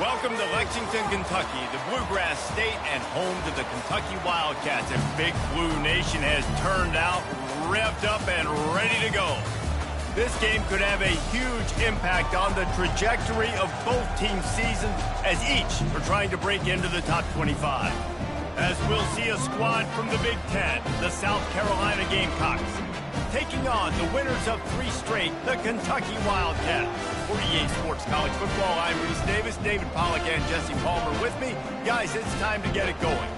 Welcome to Lexington, Kentucky, the Bluegrass State and home to the Kentucky Wildcats. And Big Blue Nation has turned out, revved up, and ready to go. This game could have a huge impact on the trajectory of both teams' seasons as each are trying to break into the top 25. As we'll see a squad from the Big Ten, the South Carolina Gamecocks, taking on the winners of 3 straight, the Kentucky Wildcats. For EA Sports College Football, I'm Reese Davis, David Pollack, and Jesse Palmer with me. Guys, it's time to get it going.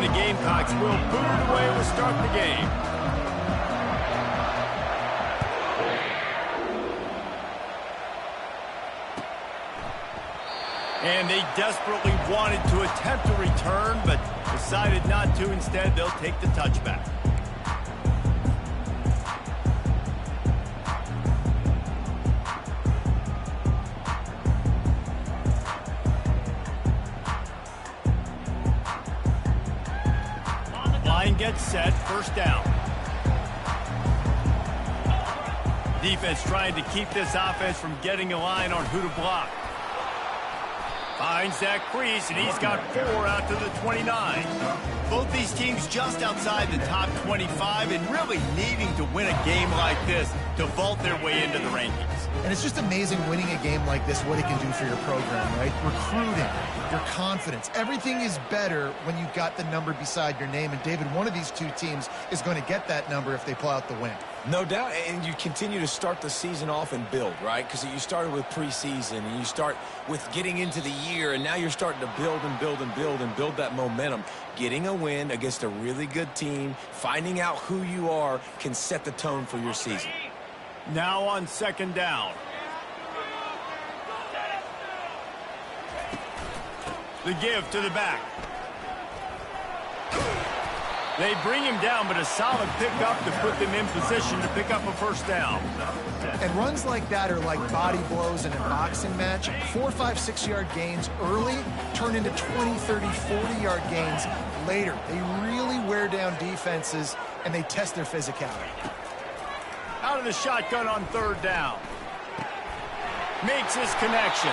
Gamecocks will boot it away to start the game. And they desperately wanted to attempt a return, but decided not to. Instead, they'll take the touchback. Gets set, first down. Defense trying to keep this offense from getting a line on who to block. Finds that crease, and he's got 4 out to the 29. Both these teams just outside the top 25 and really needing to win a game like this to vault their way into the rankings. And it's just amazing winning a game like this, what it can do for your program, right? Recruiting, your confidence. Everything is better when you've got the number beside your name. And, David, one of these two teams is going to get that number if they pull out the win. No doubt, and you continue to start the season off and build, right? Because you started with preseason, and you start with getting into the year, and now you're starting to build and build and build and build that momentum. Getting a win against a really good team, finding out who you are, can set the tone for your season. Now on second down. The give to the back. They bring him down, but a solid pickup to put them in position to pick up a first down. And runs like that are like body blows in a boxing match. 4, 5, 6-yard gains early turn into 20, 30, 40-yard gains later. They really wear down defenses, and they test their physicality. Out of the shotgun on third down. Makes his connection.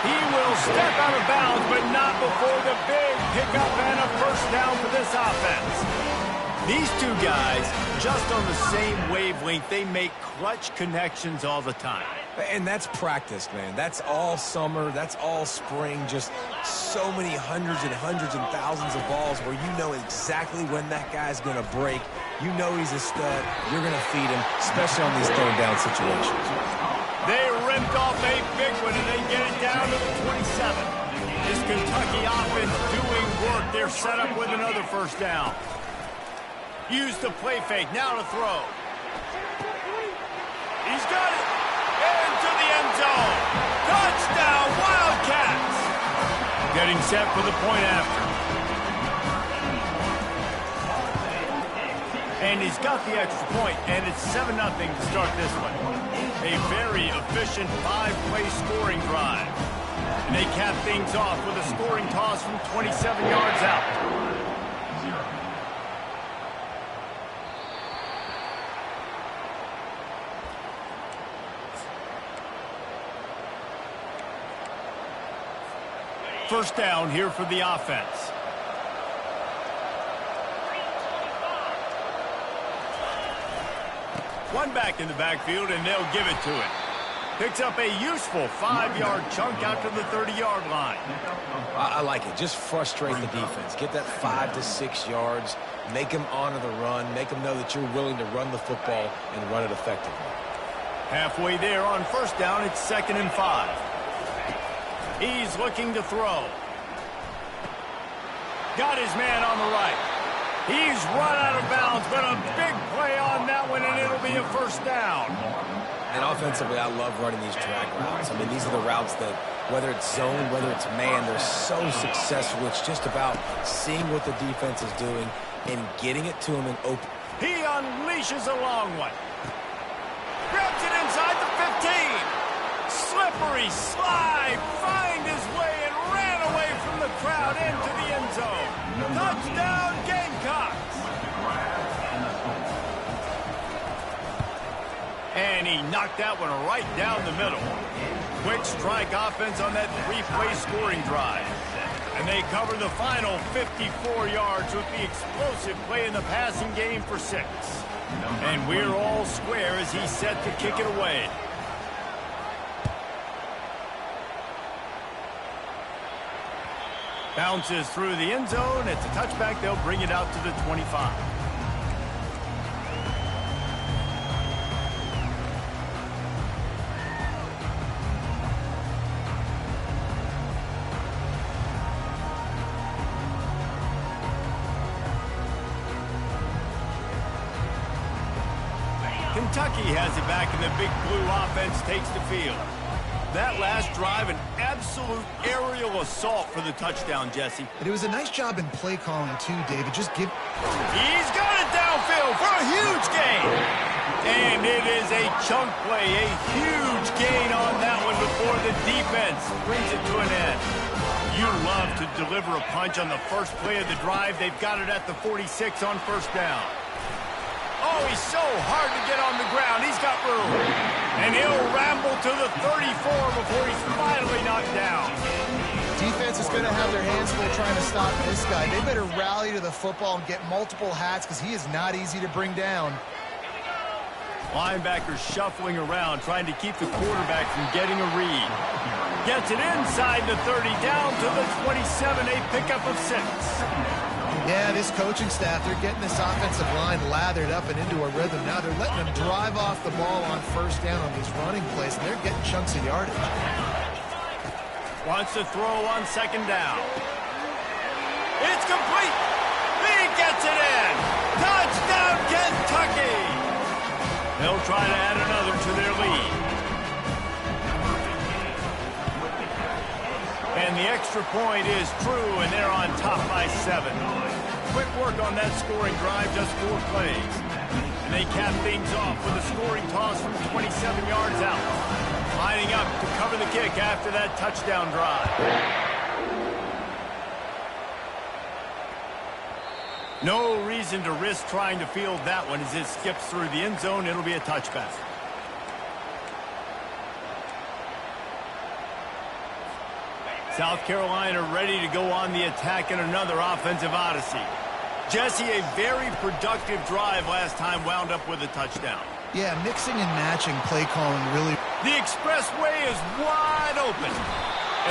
He will step out of bounds, but not before the big pickup and a first down for this offense. These two guys, just on the same wavelength, they make clutch connections all the time. And that's practice, man. That's all summer. That's all spring. Just so many hundreds and thousands of balls where you know exactly when that guy's going to break. You know he's a stud. You're going to feed him, especially on these third down situations. They ripped off a big one, and they get it down to the 27. This Kentucky offense doing work. They're set up with another first down. Use the play fake. Now to throw. He's got it. Into the end zone. Touchdown, Wildcats. Getting set for the point after. And he's got the extra point, and it's 7-0 to start this one. A very efficient 5-play scoring drive. And they cap things off with a scoring toss from 27 yards out. First down here for the offense. One back in the backfield, and they'll give it to him. Picks up a useful 5-yard chunk out to the 30-yard line. I like it. Just frustrate the defense. Get that 5 to 6 yards. Make them honor the run. Make them know that you're willing to run the football and run it effectively. Halfway there on first down, it's 2nd and 5. He's looking to throw. Got his man on the right. He's run out of bounds, but a big play on that one, and it'll be a first down. And offensively, I love running these drag routes. I mean, these are the routes that whether it's zone, whether it's man, they're so successful. It's just about seeing what the defense is doing and getting it to them in open. He unleashes a long one. Grabs it inside the 15. Slippery slide. Find his way and ran away from the crowd into the end zone. Touchdown, Gamecocks. And he knocked that one right down the middle. Quick strike offense on that three-play scoring drive. And they cover the final 54 yards with the explosive play in the passing game for 6. And we're all square as he's set to kick it away. Bounces through the end zone. It's a touchback. They'll bring it out to the 25. Kentucky has it back, and the Big Blue offense takes the field. That last drive, an absolute aerial assault for the touchdown, Jesse. And it was a nice job in play calling, too, David. He's got it downfield for a huge gain. And it is a chunk play, a huge gain on that one before the defense brings it to an end. You love to deliver a punch on the first play of the drive. They've got it at the 46 on first down. Oh, he's so hard to get on the ground. He's got room. And he'll ramble to the 34 before he's finally knocked down. Defense is going to have their hands full trying to stop this guy. They better rally to the football and get multiple hats because he is not easy to bring down. Linebackers shuffling around, trying to keep the quarterback from getting a read. Gets it inside the 30, down to the 27, a pickup of 6. Yeah, this coaching staff, they're getting this offensive line lathered up and into a rhythm. Now they're letting them drive off the ball on first down on these running plays, and they're getting chunks of yardage. Wants to throw on second down. It's complete. He gets it in. Touchdown, Kentucky. They'll try to add another to their lead. And the extra point is true, and they're on top by 7. Quick work on that scoring drive, just 4 plays. And they cap things off with a scoring toss from 27 yards out. Lining up to cover the kick after that touchdown drive. No reason to risk trying to field that one as it skips through the end zone. It'll be a touchback. South Carolina ready to go on the attack in another offensive odyssey. Jesse, a very productive drive last time wound up with a touchdown. Yeah, mixing and matching play calling really. The expressway is wide open.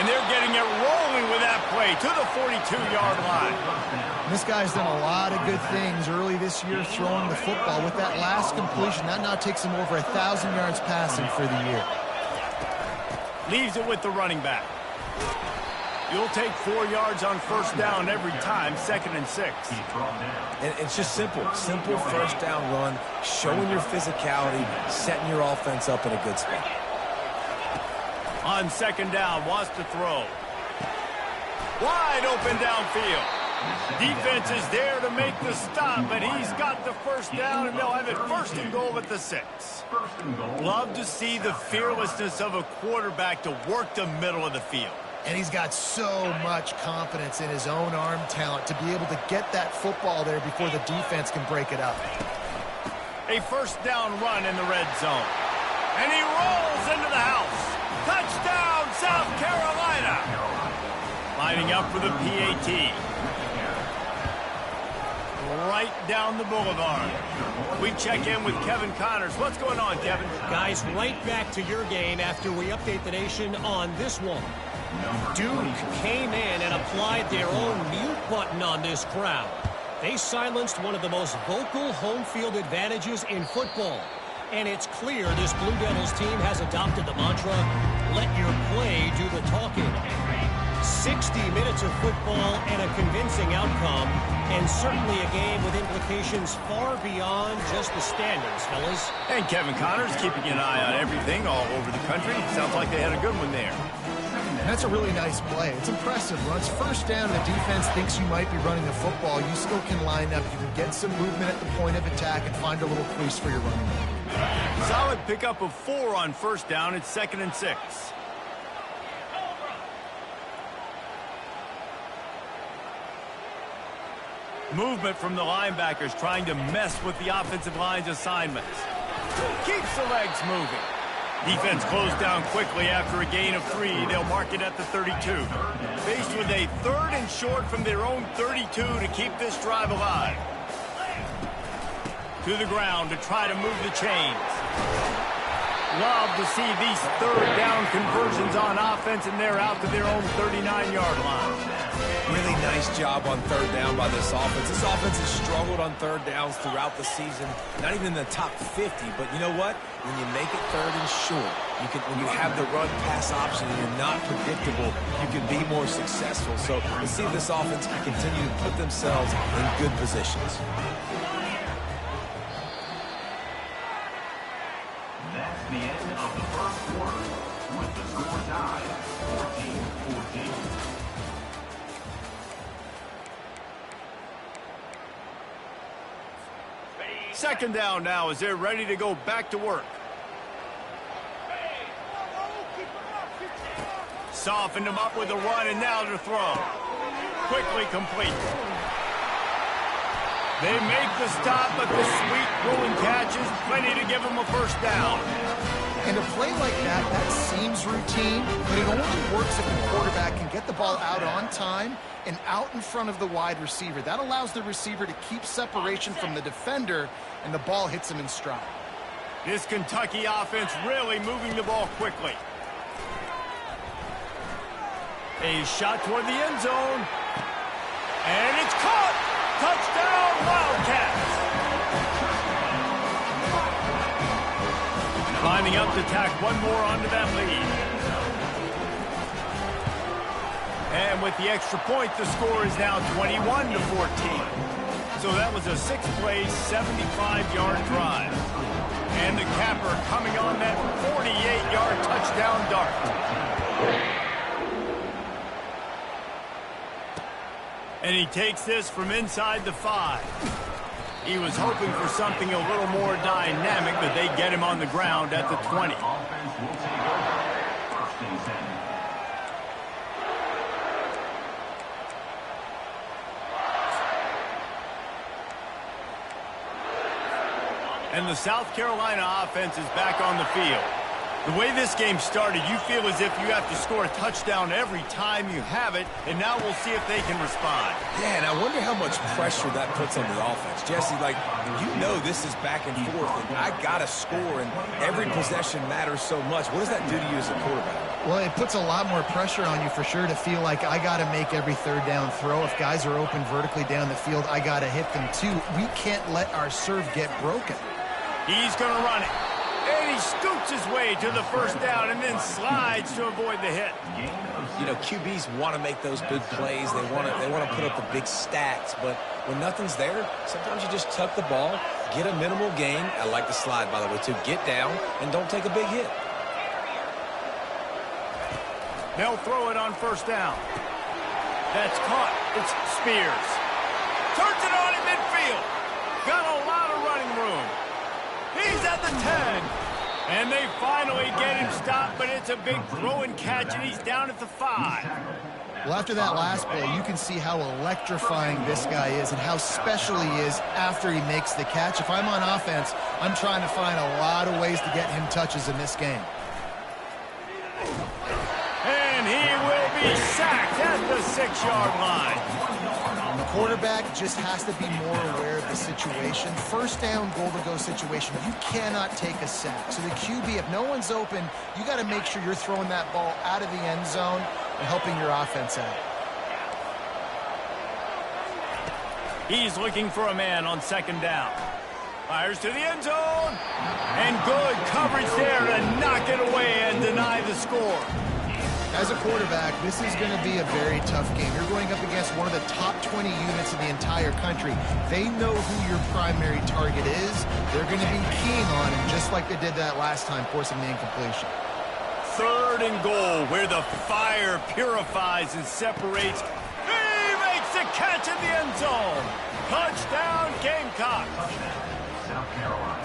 And they're getting it rolling with that play to the 42-yard line. This guy's done a lot of good things early this year throwing the football. With that last completion, that now takes him over 1,000 yards passing for the year. Leaves it with the running back. You'll take 4 yards on first down every time, 2nd and 6. And it's just simple first down run, showing your physicality, setting your offense up in a good spot. On second down, wants to throw. Wide open downfield. Defense is there to make the stop, but he's got the first down, and they'll have it 1st and goal at the 6. Love to see the fearlessness of a quarterback to work the middle of the field. And he's got so much confidence in his own arm talent to be able to get that football there before the defense can break it up. A first down run in the red zone. And he rolls into the house. Touchdown, South Carolina. Lining up for the PAT. Right down the boulevard. We check in with Kevin Connors. What's going on, Kevin? Guys, right back to your game after we update the nation on this one. Duke came in and applied their own mute button on this crowd. They silenced one of the most vocal home field advantages in football. And it's clear this Blue Devils team has adopted the mantra, let your play do the talking. 60 minutes of football and a convincing outcome, and certainly a game with implications far beyond just the standings, fellas. And Kevin Connors keeping an eye on everything all over the country. Sounds like they had a good one there. That's a really nice play. It's impressive. Once first down, the defense thinks you might be running the football. You still can line up. You can get some movement at the point of attack and find a little crease for your running back. Solid pickup of 4 on first down. It's 2nd and 6. Movement from the linebackers trying to mess with the offensive line's assignments. Keeps the legs moving. Defense closed down quickly after a gain of 3. They'll mark it at the 32. Faced with a 3rd and short from their own 32 to keep this drive alive. To the ground to try to move the chains. Love to see these 3rd down conversions on offense, and they're out to their own 39-yard line. Really nice job on 3rd down by this offense. This offense has struggled on 3rd downs throughout the season. Not even in the top 50, but you know what? When you make it 3rd and short, when you have the run-pass option and you're not predictable, you can be more successful. So let's see if this offense can continue to put themselves in good positions. That's the end of the first quarter, with the score tied 14-14. Second down now as they're ready to go back to work. Softened him up with a run, and now to throw. Quickly complete. They make the stop, but the sweet rolling catch is plenty to give them a first down. And a play like that seems routine, but it only works if the quarterback can get the ball out on time and out in front of the wide receiver. That allows the receiver to keep separation from the defender, and the ball hits him in stride. This Kentucky offense really moving the ball quickly. A shot toward the end zone. And it's caught! Touchdown, Wildcats! Lining up to tack one more onto that lead. And with the extra point, the score is now 21-14. So that was a 6-play, 75-yard drive. And the capper coming on that 48-yard touchdown dart. And he takes this from inside the 5. He was hoping for something a little more dynamic, but they get him on the ground at the 20. And the South Carolina offense is back on the field. The way this game started, you feel as if you have to score a touchdown every time you have it, and now we'll see if they can respond. Yeah, and I wonder how much pressure that puts on the offense. Jesse, you know this is back and forth, and I got to score, and every possession matters so much. What does that do to you as a quarterback? Well, it puts a lot more pressure on you for sure to feel like I got to make every 3rd down throw. If guys are open vertically down the field, I got to hit them too. We can't let our serve get broken. He's going to run it. And he scoots his way to the first down and then slides to avoid the hit. You know, QBs want to make those big plays. They want to put up the big stats. But when nothing's there, sometimes you just tuck the ball, get a minimal gain. I like the slide, by the way, too. Get down and don't take a big hit. They'll throw it on first down. That's caught. It's Spears. Turns it on in midfield. Got a lot of running room. He's at the 10. And they finally get him stopped, but it's a big throw and catch, and he's down at the 5. Well, after that last play, you can see how electrifying this guy is and how special he is after he makes the catch. If I'm on offense, I'm trying to find a lot of ways to get him touches in this game. And he will be sacked at the 6-yard line. The quarterback just has to be more aware of the situation. First down, goal-to-go situation. You cannot take a sack. So the QB, if no one's open, you got to make sure you're throwing that ball out of the end zone and helping your offense out. He's looking for a man on 2nd down. Fires to the end zone. And good coverage there to knock it away and deny the score. As a quarterback, this is going to be a very tough game. You're going up against one of the top 20 units in the entire country. They know who your primary target is. They're going to be keying on him, just like they did that last time, forcing the incompletion. 3rd and goal, where the fire purifies and separates. He makes the catch in the end zone. Touchdown, Gamecock.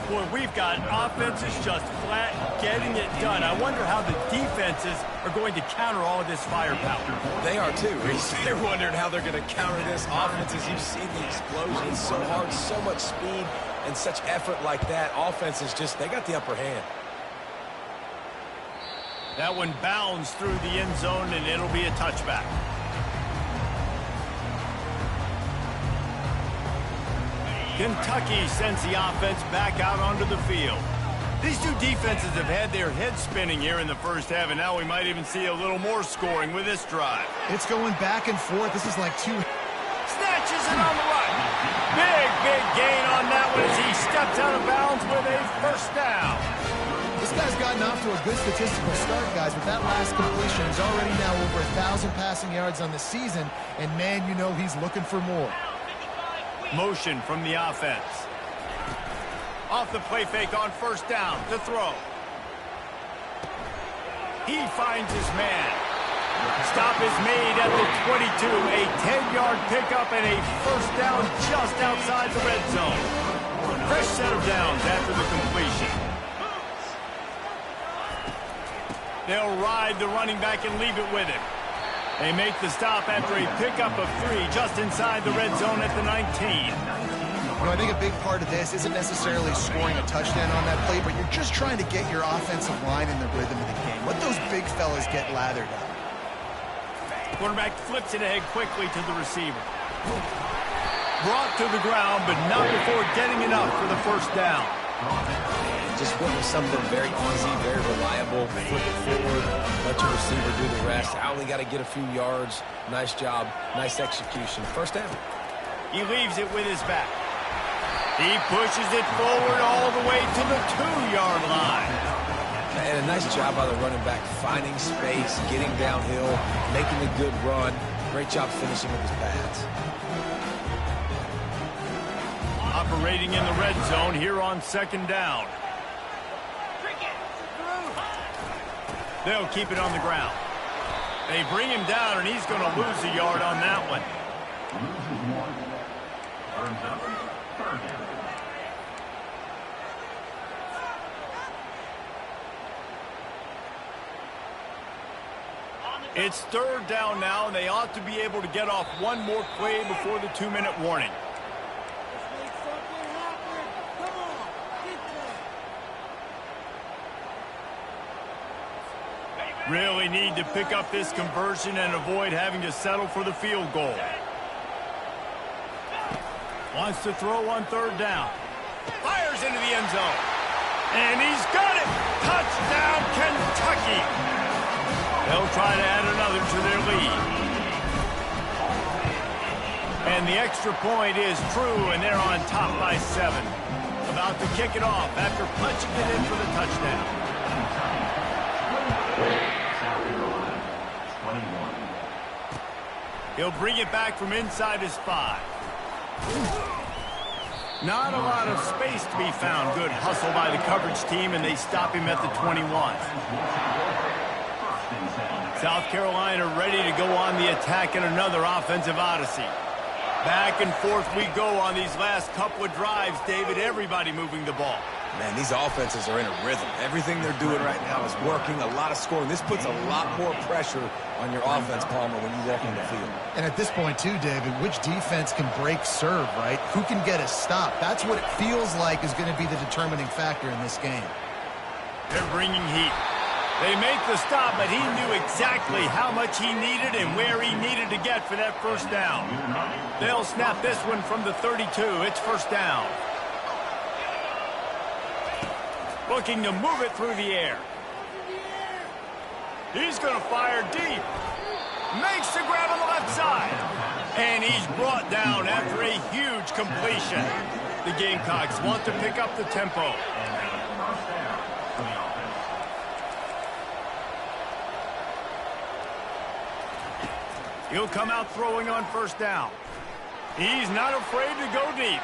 Boy, we've got offenses just flat getting it done. I wonder how the defenses are going to counter all of this firepower. They are too, Reese. They're wondering how they're going to counter this offense. As you've seen the explosion, it's so hard, so much speed, and such effort like that. Offenses just, they got the upper hand. That one bounds through the end zone, and it'll be a touchback. Kentucky sends the offense back out onto the field. These two defenses have had their heads spinning here in the first half, and now we might even see a little more scoring with this drive. It's going back and forth. This is like two... Snatches it on the right. Big gain on that one as he steps out of bounds with a first down. This guy's gotten off to a good statistical start, guys, but that last completion is already now over 1,000 passing yards on the season, and man, you know he's looking for more. Motion from the offense. Off the play fake on first down to throw. He finds his man. Stop is made at the 22. A 10-yard pickup and a first down just outside the red zone. Fresh set of downs after the completion. They'll ride the running back and leave it with him. They make the stop after a pickup of 3 just inside the red zone at the 19. You know, I think a big part of this isn't necessarily scoring a touchdown on that play, but you're just trying to get your offensive line in the rhythm of the game. Let those big fellas get lathered up. Quarterback flips it ahead quickly to the receiver. Brought to the ground, but not before getting enough for the first down. Just went with something very easy, very reliable. Flip it forward, let your receiver do the rest. I only got to get a few yards. Nice job, nice execution. First down. He leaves it with his back. He pushes it forward all the way to the 2-yard line. And a nice job by the running back, finding space, getting downhill, making a good run. Great job finishing with his pads. Operating in the red zone here on second down. They'll keep it on the ground. They bring him down, and he's going to lose a yard on that one. It's third down now, and they ought to be able to get off one more play before the 2-minute warning. Really need to pick up this conversion and avoid having to settle for the field goal. Wants to throw on third down. Fires into the end zone. And he's got it! Touchdown, Kentucky! They'll try to add another to their lead. And the extra point is true, and they're on top by 7. About to kick it off after punching it in for the touchdown. He'll bring it back from inside his 5. Not a lot of space to be found. Good hustle by the coverage team, and they stop him at the 21. South Carolina ready to go on the attack in another offensive odyssey. Back and forth we go on these last couple of drives, David. Everybody moving the ball. Man, these offenses are in a rhythm. Everything they're doing right now is working. A lot of scoring. This puts a lot more pressure on your offense, Palmer, when you walk on the field. And at this point, too, David, which defense can break serve, right? Who can get a stop? That's what it feels like is going to be the determining factor in this game. They're bringing heat. They make the stop, but he knew exactly how much he needed and where he needed to get for that first down. They'll snap this one from the 32. It's first down. Looking to move it through the air. He's going to fire deep. Makes the grab on the left side. And he's brought down after a huge completion. The Gamecocks want to pick up the tempo. He'll come out throwing on first down. He's not afraid to go deep.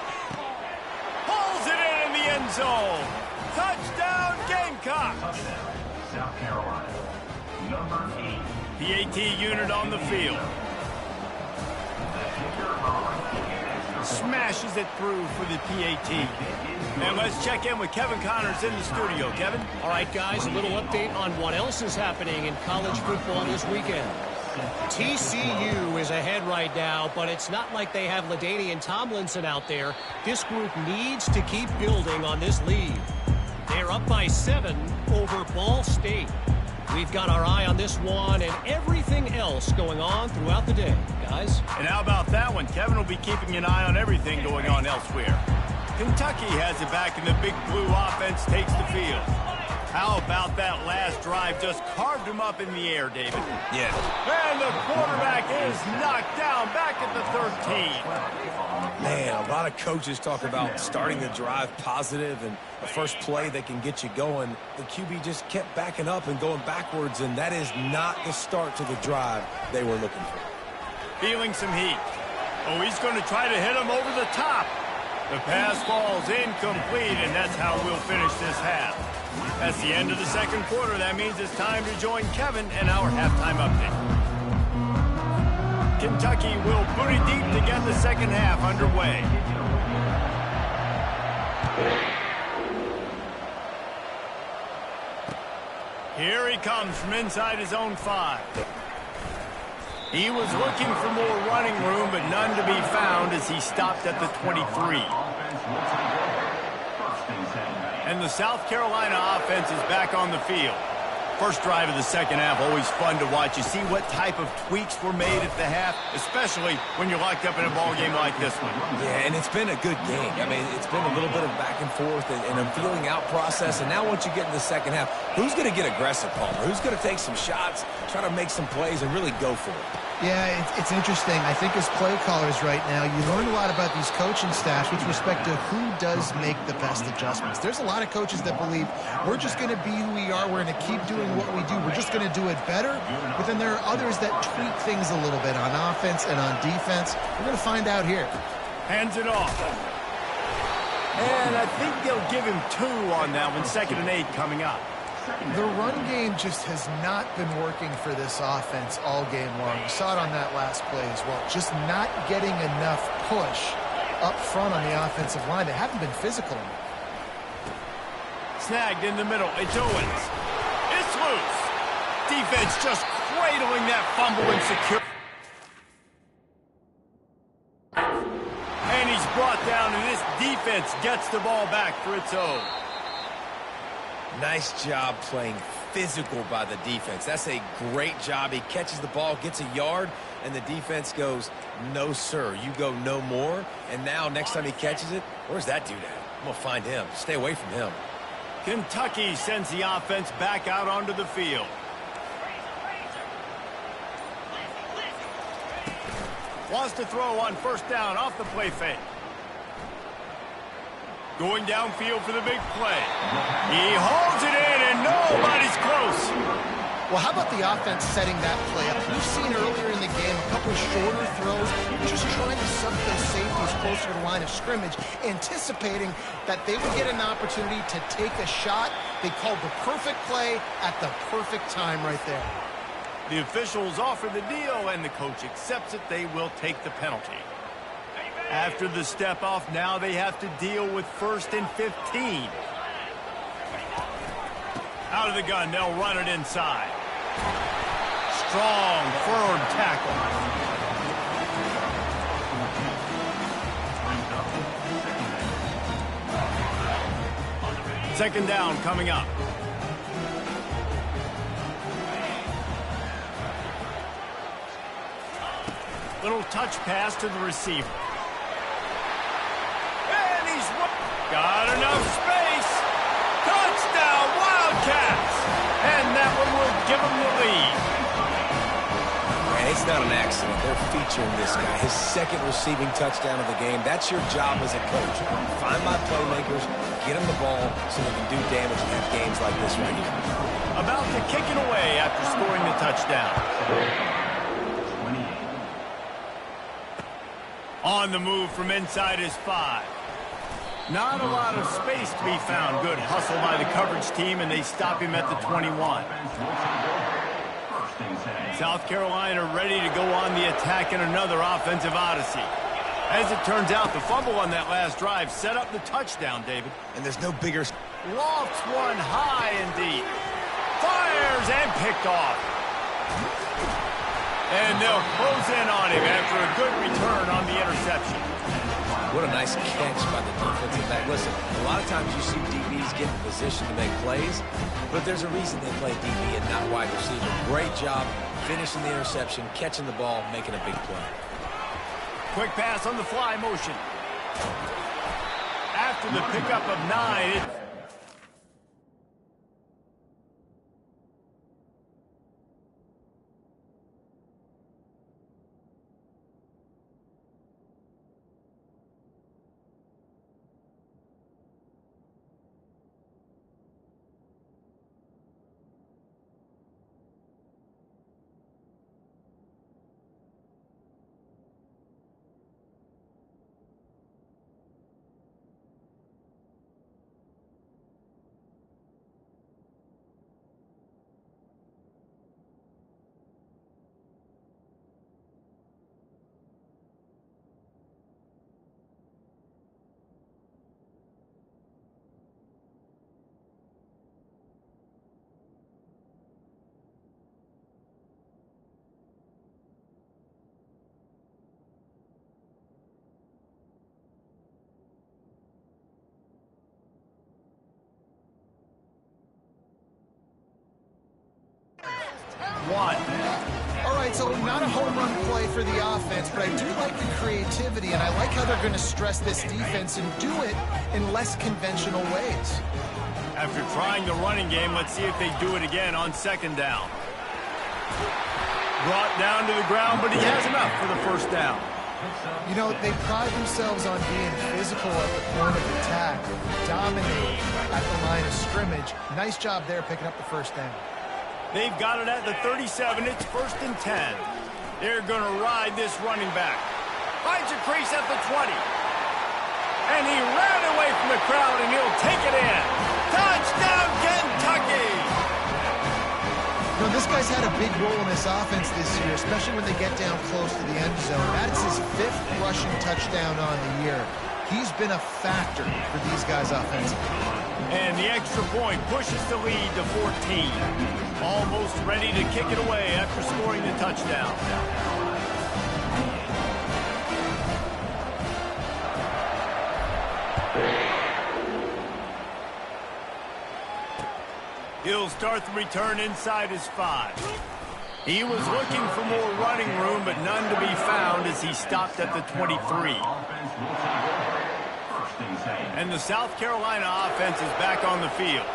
Pulls it in the end zone. Touchdown, Gamecock. Touchdown, South Carolina. Number 8. PAT unit on the field. Smashes it through for the PAT. And let's check in with Kevin Connors in the studio. Kevin? All right, guys, a little update on what else is happening in college football this weekend. TCU is ahead right now, but it's not like they have LaDainian Tomlinson out there. This group needs to keep building on this lead. They're up by 7 over Ball State. We've got our eye on this one and everything else going on throughout the day, guys. And how about that one? Kevin will be keeping an eye on everything going on elsewhere. Kentucky has it back, and the Big Blue offense takes the field. How about that last drive? Just carved him up in the air, David. Yeah. And the quarterback is knocked down back at the 13. Man, a lot of coaches talk about starting the drive positive and the first play that can get you going. The QB just kept backing up and going backwards, and that is not the start to the drive they were looking for. Feeling some heat. Oh, he's going to try to hit him over the top. The pass falls incomplete, and that's how we'll finish this half. That's the end of the second quarter. That means it's time to join Kevin and our halftime update. Kentucky will boot it deep to get the second half underway. Here he comes from inside his own 5. He was looking for more running room, but none to be found as he stopped at the 23. And the South Carolina offense is back on the field. First drive of the second half, always fun to watch. You see what type of tweaks were made at the half, especially when you're locked up in a ball game like this one. Yeah, and it's been a good game. I mean, it's been a little bit of back and forth and a feeling out process. And now once you get in the second half, who's going to get aggressive, Palmer? Who's going to take some shots, try to make some plays, and really go for it? Yeah, it's interesting. I think as play callers right now, you learn a lot about these coaching staffs with respect to who does make the best adjustments. There's a lot of coaches that believe we're just going to be who we are. We're going to keep doing what we do. We're just going to do it better. But then there are others that tweak things a little bit on offense and on defense. We're going to find out here. Hands it off. And I think they'll give him 2 on that one. 2nd and 8 coming up. The run game just has not been working for this offense all game long. You saw it on that last play as well. Just not getting enough push up front on the offensive line. They haven't been physical enough. Snagged in the middle. It's Owens. It's loose. Defense just cradling that fumble and secure. And he's brought down, and this defense gets the ball back for its own. Nice job playing physical by the defense. That's a great job. He catches the ball, gets a yard, and the defense goes, no, sir, you go no more. And now next time he catches it, where's that dude at? I'm going to find him. Stay away from him. Kentucky sends the offense back out onto the field. Wants to throw on first down off the play fake. Going downfield for the big play. He holds it in, and nobody's close. Well, how about the offense setting that play up? We've seen earlier in the game a couple shorter throws, just trying to sub those safeties closer to the line of scrimmage, anticipating that they would get an opportunity to take a shot. They called the perfect play at the perfect time right there. The officials offer the deal, and the coach accepts it. They will take the penalty. After the step-off, now they have to deal with 1st and 15. Out of the gun, they'll run it inside. Strong, firm tackle. Second down coming up. Little touch pass to the receiver. And he's got enough space. Touchdown, Wildcats. And that one will give them the lead. Man, it's not an accident. They're featuring this guy. His 2nd receiving touchdown of the game. That's your job as a coach. Find my playmakers, get them the ball so they can do damage and have games like this right here. About to kick it away after scoring the touchdown. On the move from inside his 5. Not a lot of space to be found. Good hustle by the coverage team, and they stop him at the 21. South Carolina ready to go on the attack in another offensive odyssey. As it turns out, the fumble on that last drive set up the touchdown, David. And there's no bigger... Lofts one high and deep. Fires and picked off. And they'll close in on him after a good return on the interception. What a nice catch by the defensive back. Listen, a lot of times you see DBs get in position to make plays, but there's a reason they play DB and not wide receiver. Great job finishing the interception, catching the ball, making a big play. Quick pass on the fly motion. After the pickup of 9, All right, so not a home run play for the offense, but I do like the creativity, and I like how they're going to stress this defense and do it in less conventional ways. After trying the running game, let's see if they do it again on 2nd down. Brought down to the ground, but he has enough for the 1st down. You know, they pride themselves on being physical at the point of attack, dominating at the line of scrimmage. Nice job there picking up the 1st down. They've got it at the 37. It's 1st and 10. They're going to ride this running back. Finds a crease at the 20. And he ran away from the crowd, and he'll take it in. Touchdown, Kentucky! You know, this guy's had a big role in this offense this year, especially when they get down close to the end zone. That's his 5th rushing touchdown on the year. He's been a factor for these guys offensively. And the extra point pushes the lead to 14. Almost ready to kick it away after scoring the touchdown. He'll start the return inside his 5. He was looking for more running room, but none to be found as he stopped at the 23. And the South Carolina offense is back on the field.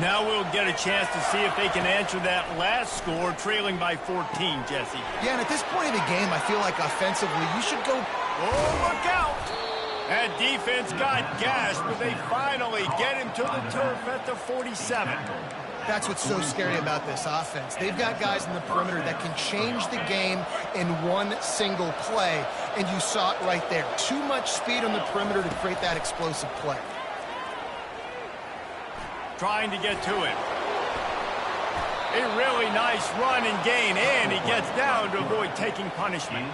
Now we'll get a chance to see if they can answer that last score, trailing by 14, Jesse. Yeah, and at this point in the game, I feel like offensively, you should go... Oh, look out! That defense got gashed, but they finally get him to the turf at the 47. That's what's so scary about this offense. They've got guys in the perimeter that can change the game in one single play, and you saw it right there. Too much speed on the perimeter to create that explosive play. Trying to get to it. A really nice run and gain, and he gets down to avoid taking punishment.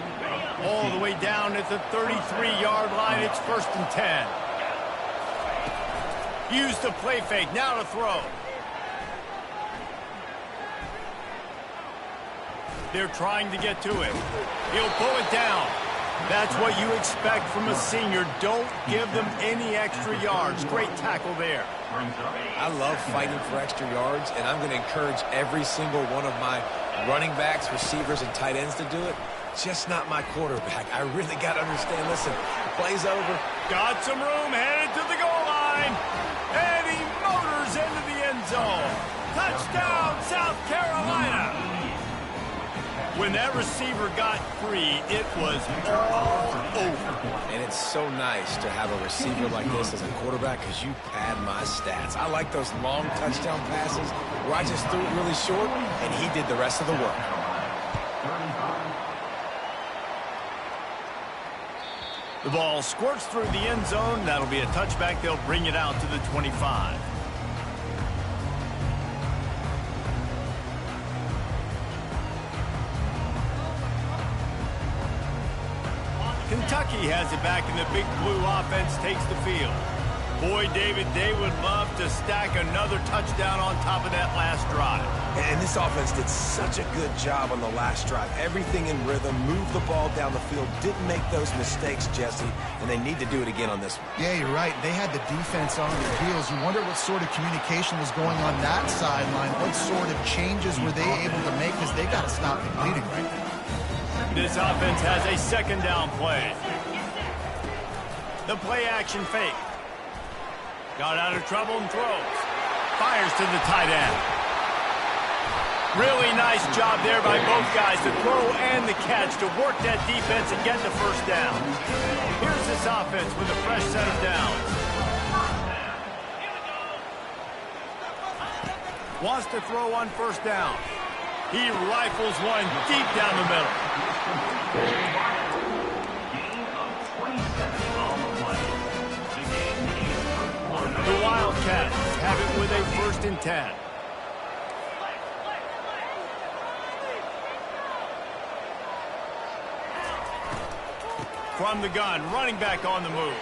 All the way down at the 33-yard line, it's 1st and 10. Used the play fake, now to throw. They're trying to get to him. He'll pull it down. That's what you expect from a senior. Don't give them any extra yards. Great tackle there. I love fighting for extra yards, and I'm going to encourage every single one of my running backs, receivers, and tight ends to do it. Just not my quarterback. I really got to understand, listen, play's over. Got some room, headed to the goal line. And he motors into the end zone. Touchdown, South Carolina. When that receiver got free, it was all over. And it's so nice to have a receiver like this as a quarterback because you pad my stats. I like those long touchdown passes where I just threw it really short and he did the rest of the work. The ball squirts through the end zone. That'll be a touchback. They'll bring it out to the 25. Kentucky has it back, and the Big Blue offense takes the field. Boy, David, they would love to stack another touchdown on top of that last drive. And this offense did such a good job on the last drive. Everything in rhythm, moved the ball down the field, didn't make those mistakes, Jesse, and they need to do it again on this one. Yeah, you're right. They had the defense on their heels. You wonder what sort of communication was going on that sideline. What sort of changes were they able to make, because they got to stop the bleeding right now. This offense has a second down play. The play action fake. Got out of trouble and throws. Fires to the tight end. Really nice job there by both guys, the throw and the catch, to work that defense and get the first down. Here's this offense with a fresh set of downs. Wants to throw on first down. He rifles one deep down the middle. The Wildcats have it with a 1st and 10. From the gun, running back on the move.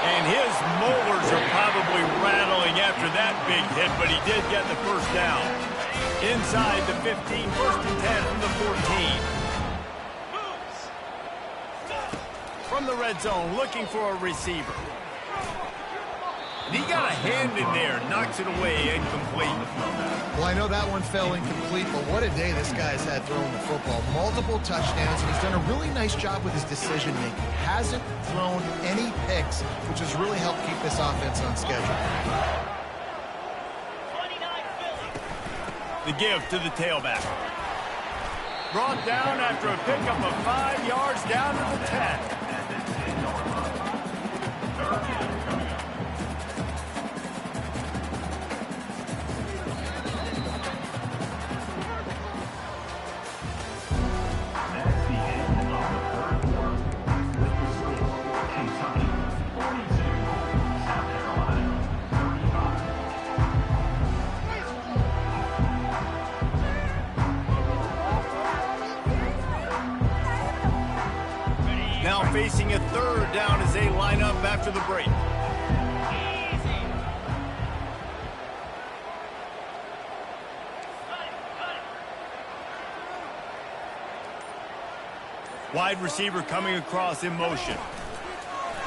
And his molars are probably rattling after that big hit, but he did get the first down. Inside the 15, 1st and 10 from the 14. From the red zone, looking for a receiver. And he got a hand in there, knocks it away, incomplete. Well, I know that one fell incomplete, but what a day this guy's had throwing the football. Multiple touchdowns, and he's done a really nice job with his decision-making. Hasn't thrown any picks, which has really helped keep this offense on schedule. The give to the tailback. Brought down after a pickup of 5 yards down to the 10. Now facing a 3rd down as they line up after the break. Wide receiver coming across in motion.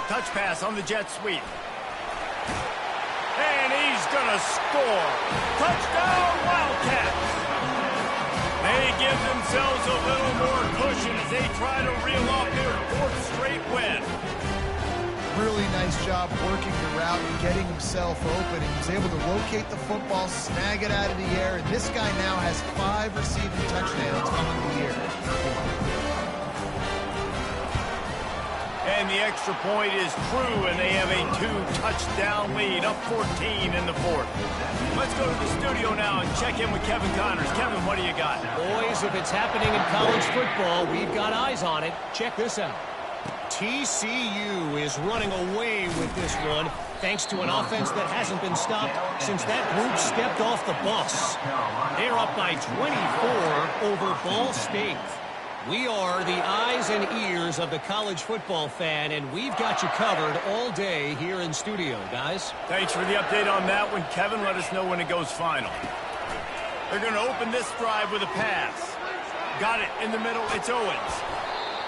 Touch pass on the jet sweep. And he's going to score. Touchdown, Wildcats. They give themselves a little more cushion as they try to reel off their 4th straight win. Really nice job working the route and getting himself open. He was able to locate the football, snag it out of the air, and this guy now has 5 receiving touchdowns on the year. And the extra point is true, and they have a 2-touchdown lead, up 14 in the 4th. Let's go to the studio now and check in with Kevin Connors. Kevin, what do you got? Boys, if it's happening in college football, we've got eyes on it. Check this out. TCU is running away with this one, thanks to an offense that hasn't been stopped since that group stepped off the bus. They're up by 24 over Ball State. We are the eyes and ears of the college football fan, and we've got you covered all day here in studio, guys. Thanks for the update on that one, Kevin. Let us know when it goes final. They're going to open this drive with a pass. Got it in the middle. It's Owens.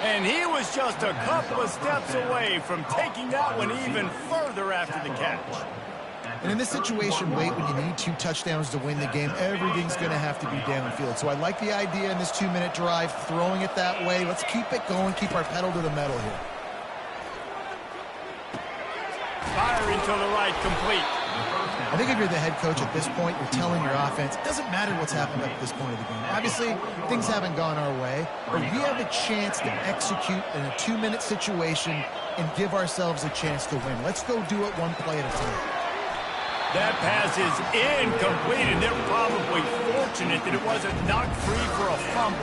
And he was just a couple of steps away from taking that one even further after the catch. And in this situation, late, when you need 2 touchdowns to win the game, everything's going to have to be downfield. So I like the idea in this 2-minute drive, throwing it that way. Let's keep it going, keep our pedal to the metal here. Firing to the right, complete. I think if you're the head coach at this point, you're telling your offense, it doesn't matter what's happened up at this point of the game. Obviously, things haven't gone our way, but we have a chance to execute in a 2-minute situation and give ourselves a chance to win. Let's go do it one play at a time. That pass is incomplete, and they're probably fortunate that it wasn't knocked free for a fumble.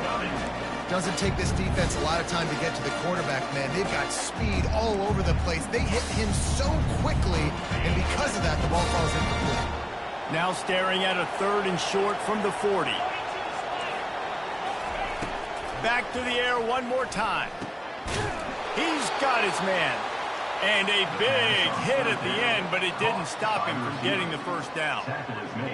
Doesn't take this defense a lot of time to get to the quarterback, man. They've got speed all over the place. They hit him so quickly, and because of that, the ball falls incomplete. Now staring at a 3rd and short from the 40. Back to the air one more time. He's got his man. And a big hit at the end, but it didn't stop him from getting the first down.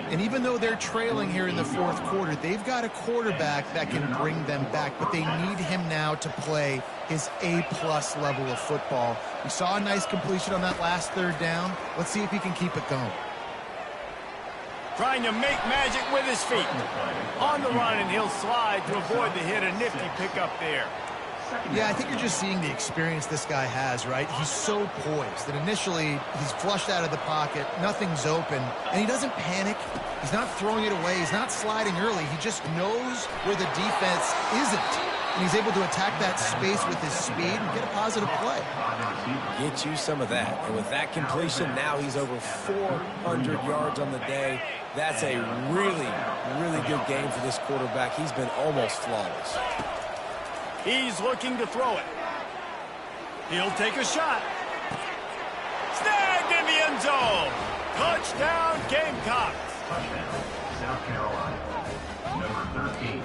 And even though they're trailing here in the 4th quarter, they've got a quarterback that can bring them back, but they need him now to play his A-plus level of football. We saw a nice completion on that last 3rd down. Let's see if he can keep it going. Trying to make magic with his feet. On the run, and he'll slide to avoid the hit. A nifty pickup there. Yeah, I think you're just seeing the experience this guy has, right? He's so poised that initially he's flushed out of the pocket, nothing's open, and he doesn't panic. He's not throwing it away. He's not sliding early. He just knows where the defense isn't, and he's able to attack that space with his speed and get a positive play. Get you some of that. And with that completion, now he's over 400 yards on the day. That's a really, really good game for this quarterback. He's been almost flawless. He's looking to throw it. He'll take a shot. Snagged in the end zone. Touchdown, Gamecocks. Touchdown, South Carolina. Number 13.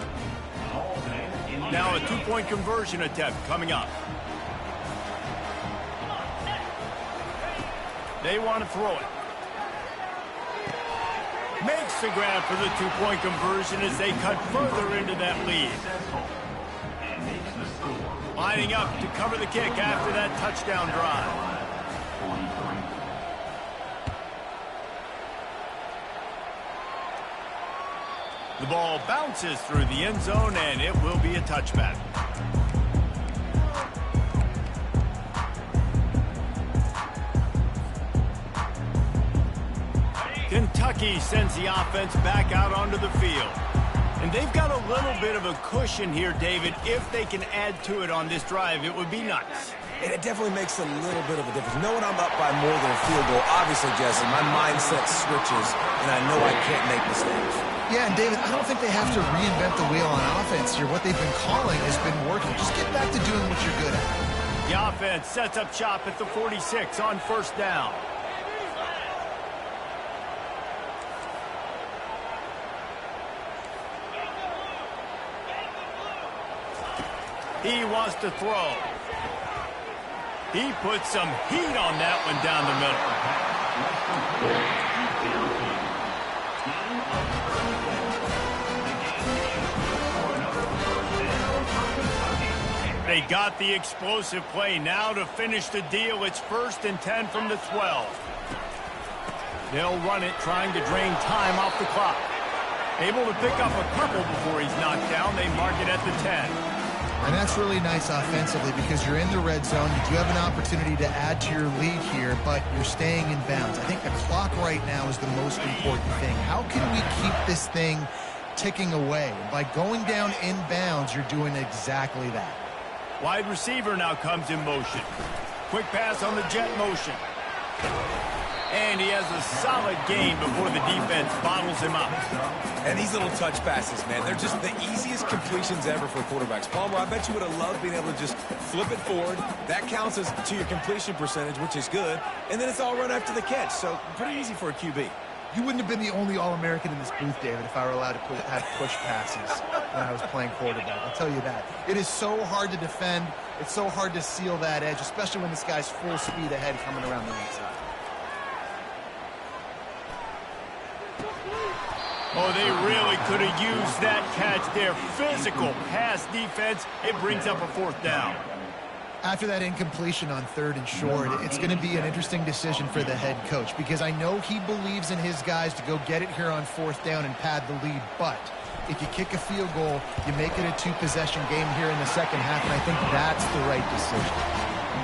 Now a 2-point conversion attempt coming up. They want to throw it. Makes the grab for the 2-point conversion as they cut further into that lead. Lining up to cover the kick after that touchdown drive. The ball bounces through the end zone, and it will be a touchback. Kentucky sends the offense back out onto the field. And they've got a little bit of a cushion here, David. If they can add to it on this drive, it would be nice. And it definitely makes a little bit of a difference. Knowing I'm up by more than a field goal, obviously, Jesse, my mindset switches, and I know I can't make mistakes. Yeah, and David, I don't think they have to reinvent the wheel on offense here. What they've been calling has been working. Just get back to doing what you're good at. The offense sets up shop at the 46 on 1st down. He wants to throw. He puts some heat on that one down the middle. They got the explosive play now to finish the deal. It's 1st and 10 from the 12. They'll run it, trying to drain time off the clock. Able to pick up a couple before he's knocked down. They mark it at the 10. And that's really nice offensively because you're in the red zone. You do have an opportunity to add to your lead here, but you're staying in bounds. I think the clock right now is the most important thing. How can we keep this thing ticking away? By going down in bounds, you're doing exactly that. Wide receiver now comes in motion. Quick pass on the jet motion. And he has a solid gain before the defense bottles him up. And these little touch passes, man, they're just the easiest completions ever for quarterbacks. Palmer, I bet you would have loved being able to just flip it forward. That counts as to your completion percentage, which is good. And then it's all run after the catch, so pretty easy for a QB. You wouldn't have been the only All-American in this booth, David, if I were allowed to have push passes when I was playing quarterback. I'll tell you that. It is so hard to defend. It's so hard to seal that edge, especially when this guy's full speed ahead coming around the inside. Oh, they really could have used that catch there. Physical pass defense. It brings up a 4th down. After that incompletion on 3rd and short, it's going to be an interesting decision for the head coach because I know he believes in his guys to go get it here on 4th down and pad the lead, but if you kick a field goal, you make it a 2-possession game here in the 2nd half, and I think that's the right decision.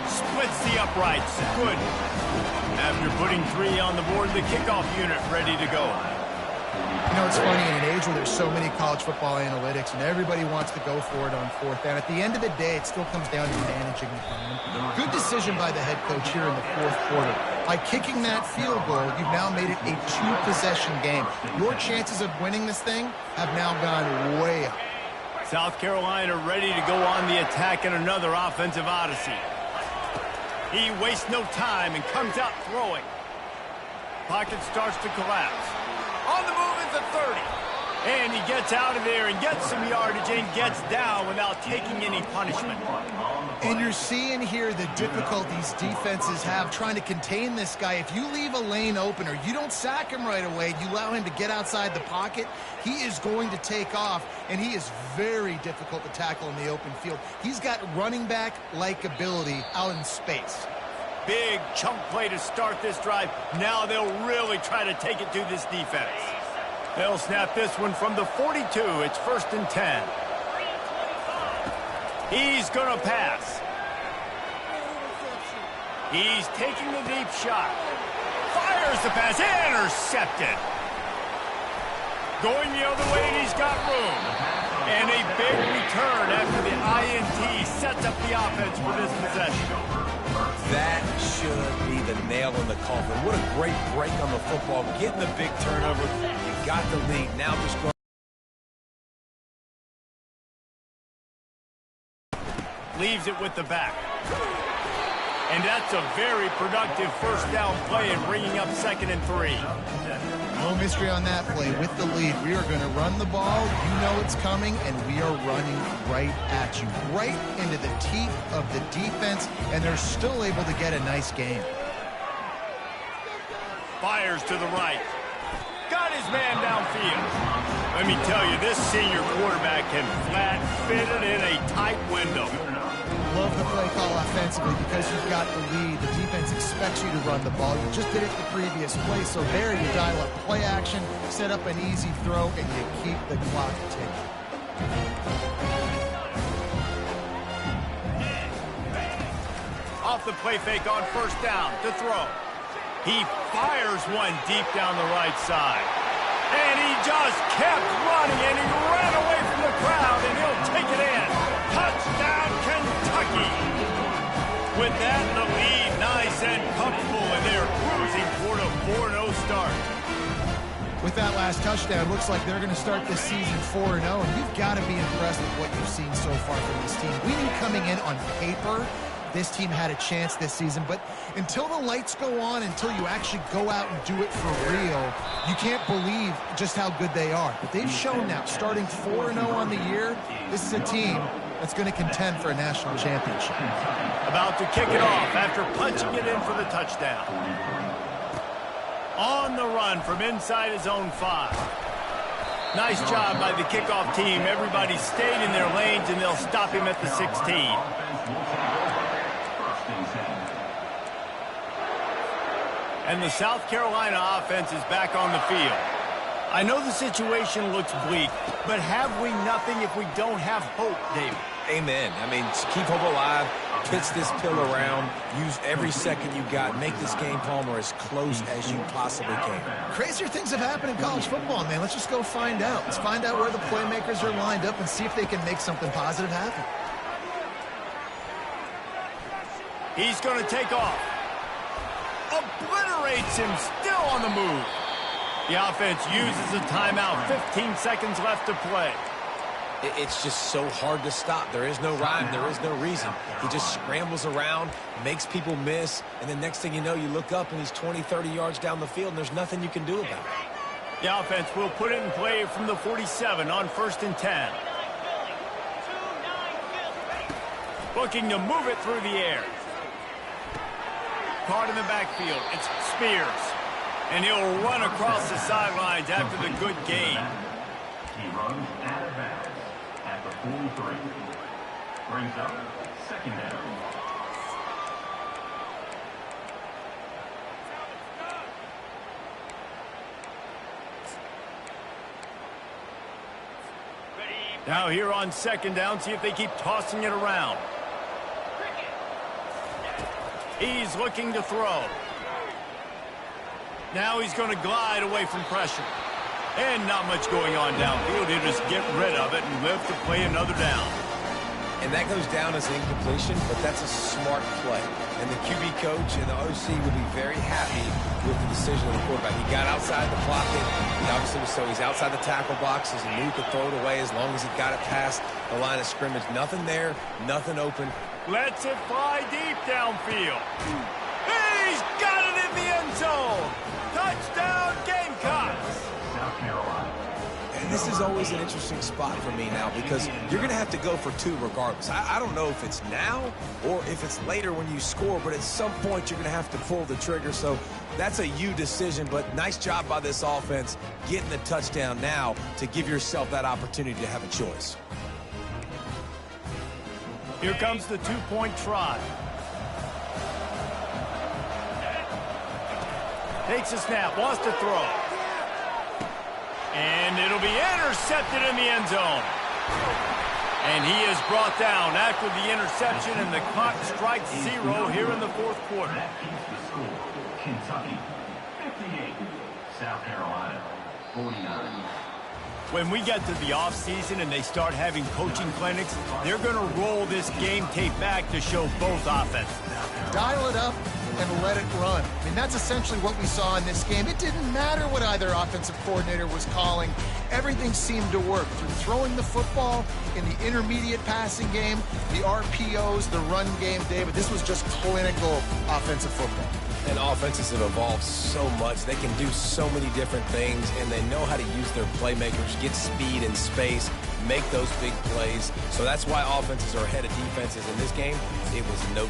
Splits the uprights. Good. After putting 3 on the board, the kickoff unit ready to go. You know, it's funny, in an age where there's so many college football analytics and everybody wants to go for it on 4th down, at the end of the day, it still comes down to managing the time. Good decision by the head coach here in the 4th quarter. By kicking that field goal, you've now made it a 2-possession game. Your chances of winning this thing have now gone way up. South Carolina ready to go on the attack in another offensive odyssey. He wastes no time and comes out throwing. Pocket starts to collapse. On the move is the 30. And he gets out of there and gets some yardage and gets down without taking any punishment. And you're seeing here the difficulties defenses have trying to contain this guy. If you leave a lane open or you don't sack him right away, you allow him to get outside the pocket, he is going to take off, and he is very difficult to tackle in the open field. He's got running back-like ability out in space. Big chunk play to start this drive. Now they'll really try to take it to this defense. They'll snap this one from the 42. It's 1st and 10. He's going to pass. He's taking the deep shot. Fires the pass. Intercepted. Going the other way, and he's got room. And a big return after the INT sets up the offense for this possession. That should be the nail in the coffin. What a great break on the football. Getting the big turnover. You got the lead. Now just go. Leaves it with the back. And that's a very productive first down play and bringing up 2nd and 3. No mystery on that play. With the lead, we are going to run the ball. You know it's coming, and we are running right at you, right into the teeth of the defense, and they're still able to get a nice game. Fires to the right. Got his man downfield. Let me tell you, this senior quarterback can flat fit it in a tight window. Love the play call offensively because you've got the lead. The defense expects you to run the ball. You just did it the previous play, so there you dial up play action, set up an easy throw, and you keep the clock ticking. Off the play fake on 1st down to throw. He fires one deep down the right side. And he just kept running, and he ran away from the crowd, and he'll take it in. Touchdown, Kentucky. With that in the lead, nice and comfortable, and they're cruising toward a 4-0 start. With that last touchdown, looks like they're going to start this season 4-0, and you've got to be impressed with what you've seen so far from this team. We knew coming in on paper this team had a chance this season, but until the lights go on, until you actually go out and do it for real, you can't believe just how good they are. But they've shown now, starting 4-0 on the year, this is a team that's going to contend for a national championship. About to kick it off after punching it in for the touchdown. On the run from inside his own 5. Nice job by the kickoff team. Everybody stayed in their lanes, and they'll stop him at the 16. And the South Carolina offense is back on the field. I know the situation looks bleak, but have we nothing if we don't have hope, David? Amen. I mean, keep hope alive, pitch this pill around, use every second you got, make this game, Palmer, as close as you possibly can. Crazier things have happened in college football, man. Let's just go find out. Let's find out where the playmakers are lined up and see if they can make something positive happen. He's going to take off. Obliterates him, still on the move. The offense uses a timeout. 15 seconds left to play. It's just so hard to stop. There is no rhyme. There is no reason. He just scrambles around, makes people miss, and then next thing you know, you look up and he's 20, 30 yards down the field, and there's nothing you can do about it. The offense will put it in play from the 47 on 1st and 10. Looking to move it through the air. Caught in the backfield. It's Spears. And he'll run across the sidelines after the good gain. He runs out of bounds at the 43. Brings up 2nd down. Now here on 2nd down, see if they keep tossing it around. He's looking to throw. Now he's going to glide away from pressure. And not much going on downfield. He'll just get rid of it and live to play another down. And that goes down as incompletion, but that's a smart play. And the QB coach and the OC will be very happy with the decision of the quarterback. He got outside the pocket. He obviously was so he's outside the tackle boxes, and knew he could throw it away as long as he got it past the line of scrimmage. Nothing there, nothing open. Lets it fly deep downfield. He's got it in the end zone. Touchdown, Gamecocks. South Carolina. And this is always an interesting spot for me now because you're going to have to go for two regardless. I don't know if it's now or if it's later when you score, but at some point you're going to have to pull the trigger. So that's a you decision, but nice job by this offense getting the touchdown now to give yourself that opportunity to have a choice. Here comes the two-point try. Takes a snap, wants to throw. And it'll be intercepted in the end zone. And he is brought down after the interception, and the clock strikes 0 here in the fourth quarter. That keeps the score. Kentucky 58, South Carolina 49. When we get to the offseason and they start having coaching clinics, they're going to roll this game tape back to show both offenses. Dial it up and let it run. I mean, that's essentially what we saw in this game. It didn't matter what either offensive coordinator was calling. Everything seemed to work through throwing the football in the intermediate passing game, the RPOs, the run game, David. This was just clinical offensive football. And offenses have evolved so much. They can do so many different things, and they know how to use their playmakers, get speed and space, make those big plays. So that's why offenses are ahead of defenses in this game. It was no